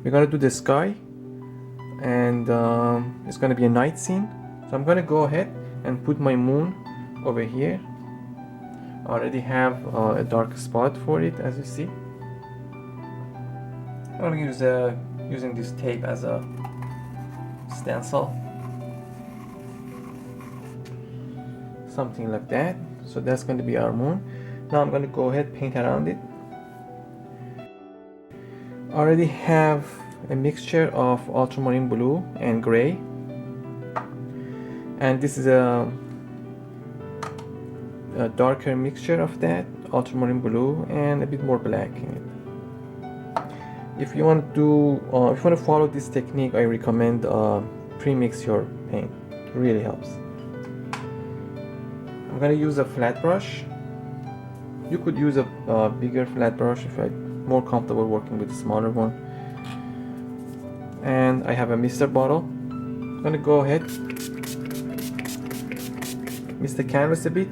we're gonna do the sky, and it's gonna be a night scene. So I'm gonna go ahead and put my moon over here. I already have a dark spot for it, as you see. I'm gonna use using this tape as a stencil, something like that. So that's going to be our moon. Now I'm going to go ahead paint around it. I already have a mixture of ultramarine blue and gray, and this is a darker mixture of that ultramarine blue and a bit more black in it. If you want to if you want to follow this technique, I recommend pre-mix your paint. It really helps. I'm gonna use a flat brush. You could use a bigger flat brush if you're more comfortable working with a smaller one. And I have a mister bottle. I'm gonna go ahead, mist the canvas a bit.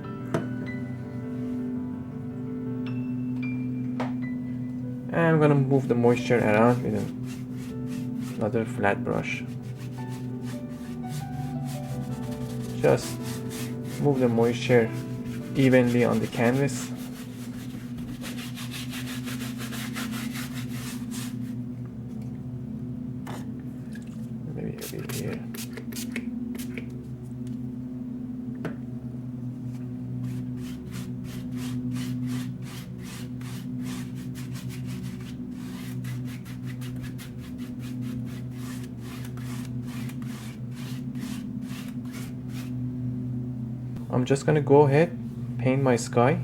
And I'm gonna move the moisture around with another flat brush. Just move the moisture evenly on the canvas. Maybe a bit here. I'm just gonna go ahead, paint my sky.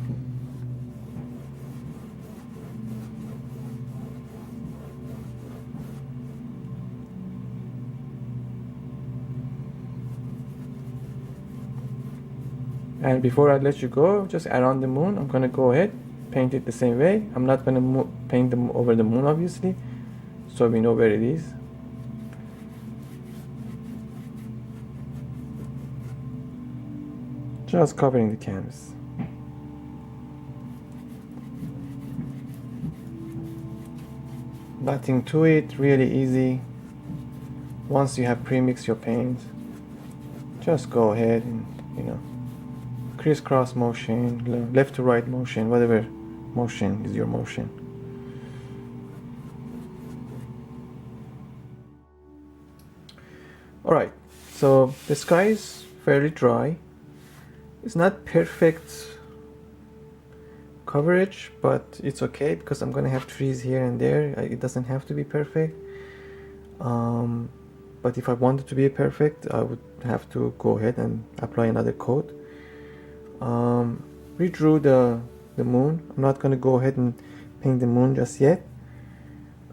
And before I let you go, just around the moon, I'm gonna go ahead, paint it the same way. I'm not gonna paint them over the moon, obviously, so we know where it is. Just covering the canvas. Nothing to it, really easy. Once you have pre-mixed your paint, just go ahead and, crisscross motion, left to right motion, whatever motion is your motion. Alright, so the sky is fairly dry. It's not perfect coverage, but it's okay because I'm gonna have trees here and there. It doesn't have to be perfect. But if I wanted to be perfect, I would have to go ahead and apply another coat. Redrew the moon. I'm not gonna go ahead and paint the moon just yet.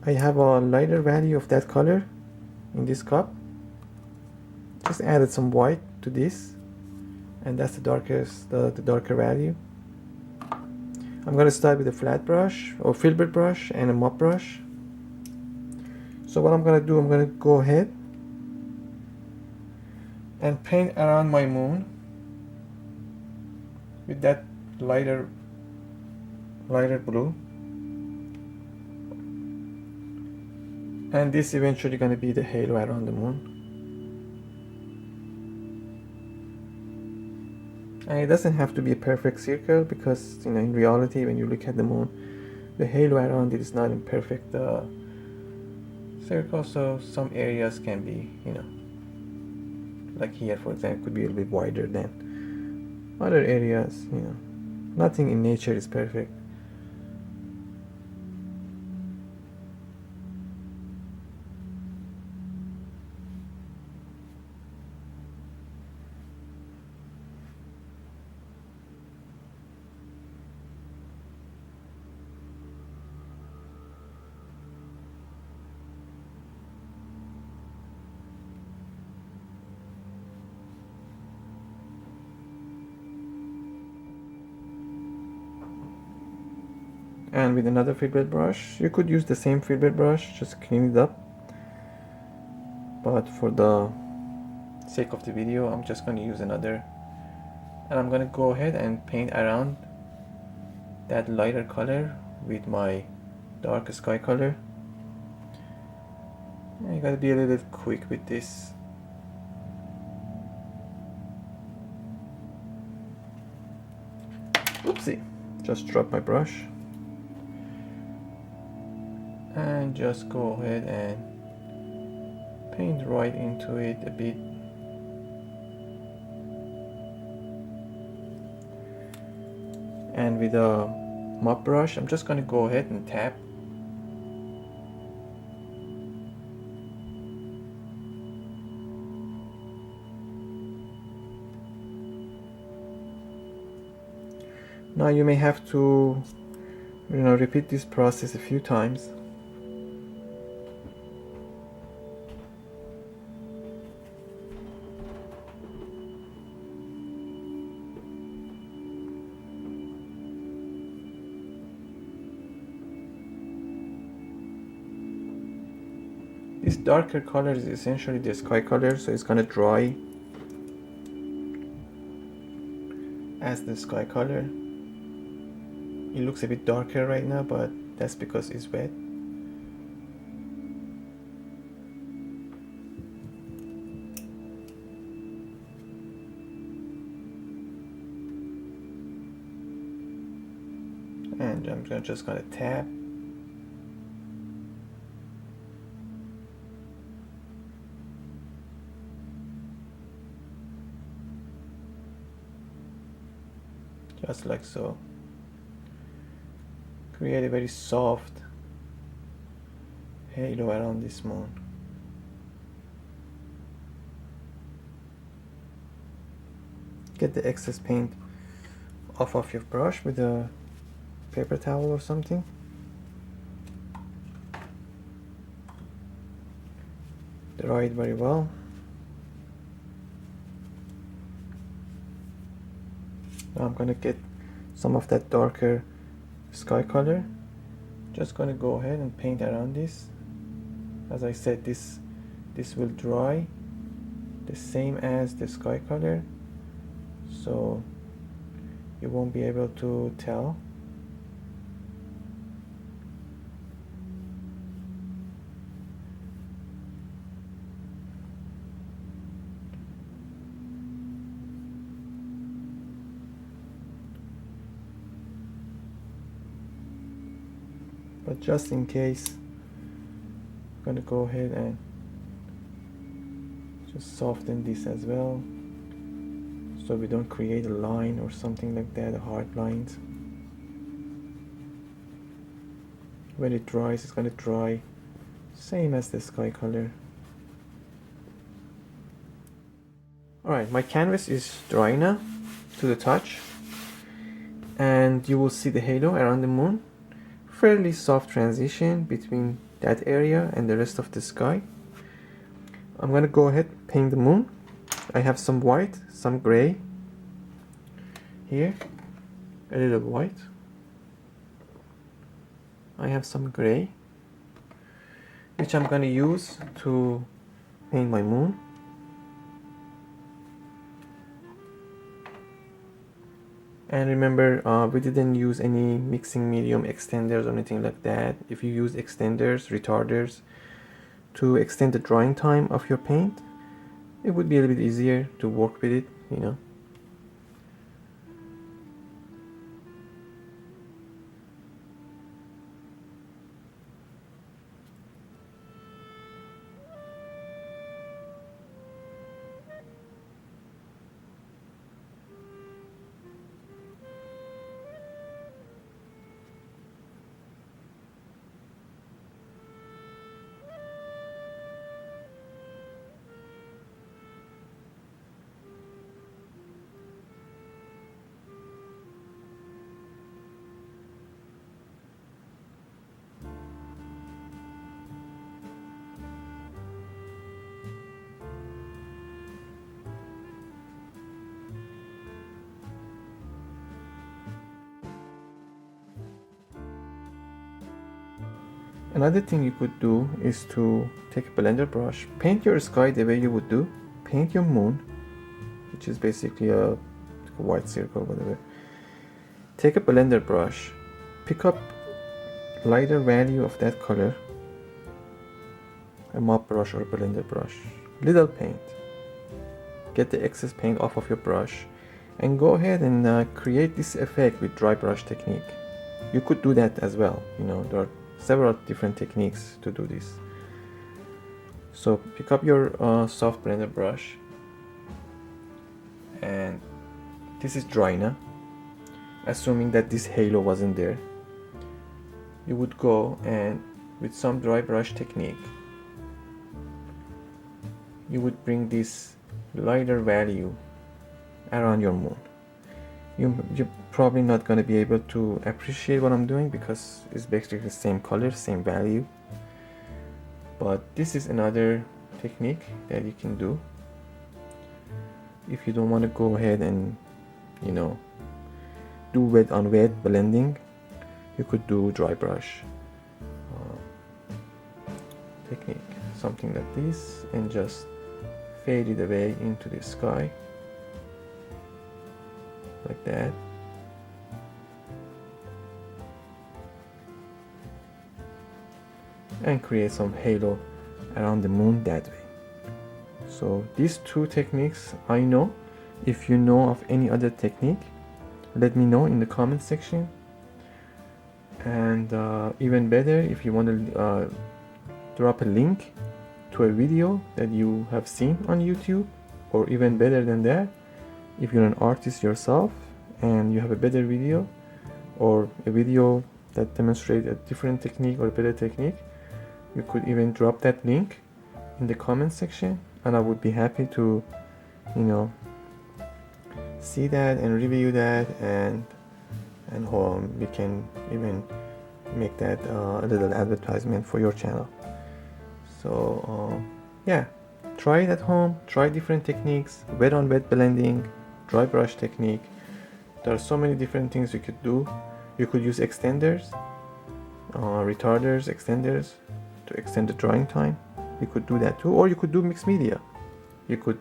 I have a lighter value of that color in this cup. Just added some white to this, and that's the darker value. I'm going to start with a flat brush or filbert brush and a mop brush. So what I'm going to do, I'm going to go ahead and paint around my moon with that lighter blue, and this eventually going to be the halo around the moon. And it doesn't have to be a perfect circle because, in reality, when you look at the moon, the halo around it is not in perfect circle, so some areas can be, like here, for example, could be a little bit wider than other areas. Nothing in nature is perfect. And with another filbert brush, you could use the same filbert brush, just clean it up, but for the sake of the video, I'm just going to use another, and I'm going to go ahead and paint around that lighter color with my dark sky color. You gotta be a little bit quick with this. Oopsie, just dropped my brush. And just go ahead and paint right into it a bit. And with a mop brush, I'm just gonna go ahead and tap. Now you may have to, repeat this process a few times. This darker color is essentially the sky color, so it's gonna dry as the sky color. It looks a bit darker right now, but that's because it's wet. And I'm just gonna tap. Just like so. Create a very soft halo around this moon. Get the excess paint off of your brush with a paper towel or something. Dry it very well. Now I'm gonna get some of that darker sky color. Just gonna go ahead and paint around this. As I said, this will dry the same as the sky color, so you won't be able to tell. But just in case, I'm gonna go ahead and just soften this as well, so we don't create a line or something like that, a hard lines. When it dries, it's gonna dry same as the sky color. Alright, my canvas is dry now to the touch, and you will see the halo around the moon. Fairly soft transition between that area and the rest of the sky. I'm gonna go ahead and paint the moon. I have some white, some gray here, a little white. I have some gray, which I'm gonna use to paint my moon. And remember, we didn't use any mixing medium extenders or anything like that. If you use extenders, retarders, to extend the drying time of your paint, it would be a little bit easier to work with it, Another thing you could do is to take a blender brush, paint your sky the way you would do, paint your moon, which is basically a white circle, whatever. Take a blender brush, pick up lighter value of that color, a mop brush or a blender brush, little paint, get the excess paint off of your brush, and go ahead and create this effect with dry brush technique. You could do that as well, you know, there are several different techniques to do this. So pick up your soft blender brush, and this is dry now. Assuming that this halo wasn't there, you would go and with some dry brush technique, you would bring this lighter value around your moon. You're probably not going to be able to appreciate what I'm doing because it's basically the same color, same value. But this is another technique that you can do if you don't want to go ahead and, you know, do wet on wet blending. You could do dry brush technique, something like this, and just fade it away into the sky like that. And create some halo around the moon that way. So these two techniques I know. If you know of any other technique, let me know in the comment section. And even better, if you want to drop a link to a video that you have seen on YouTube, or even better than that, if you're an artist yourself and you have a better video or a video that demonstrates a different technique or a better technique, you could even drop that link in the comment section, and I would be happy to, you know, see that and review that, and we can even make that a little advertisement for your channel. So yeah, try it at home, try different techniques, wet on wet blending, dry brush technique. There are so many different things you could do. You could use extenders, retarders, extenders to extend the drying time. You could do that too, or you could do mixed media. You could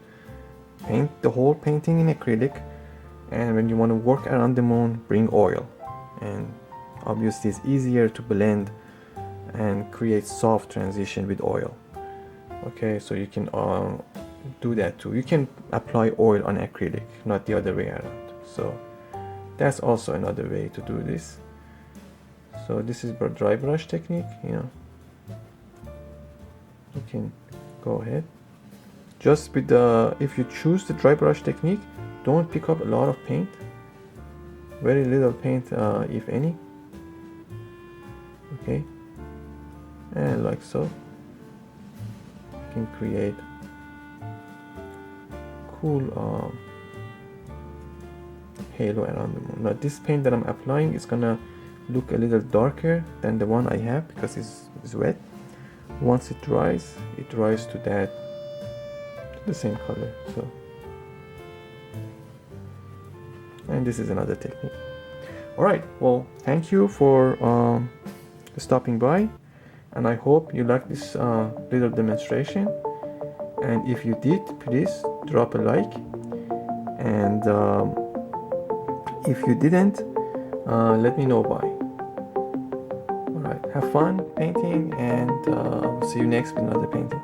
paint the whole painting in acrylic, and when you want to work around the moon, bring oil. And obviously it's easier to blend and create soft transition with oil. Okay, so you can do that too. You can apply oil on acrylic, not the other way around. So that's also another way to do this. So this is dry brush technique, you know. You can go ahead. Just with the, if you choose the dry brush technique, don't pick up a lot of paint. Very little paint, if any. Okay, and like so, you can create cool halo around the moon. Now this paint that I'm applying is gonna look a little darker than the one I have because it's wet. Once it dries to that, to the same color. So, and this is another technique. All right, well, thank you for stopping by, and I hope you liked this little demonstration. And if you did, please drop a like, and if you didn't, let me know why. All right, have fun painting, and I'll see you next with another painting.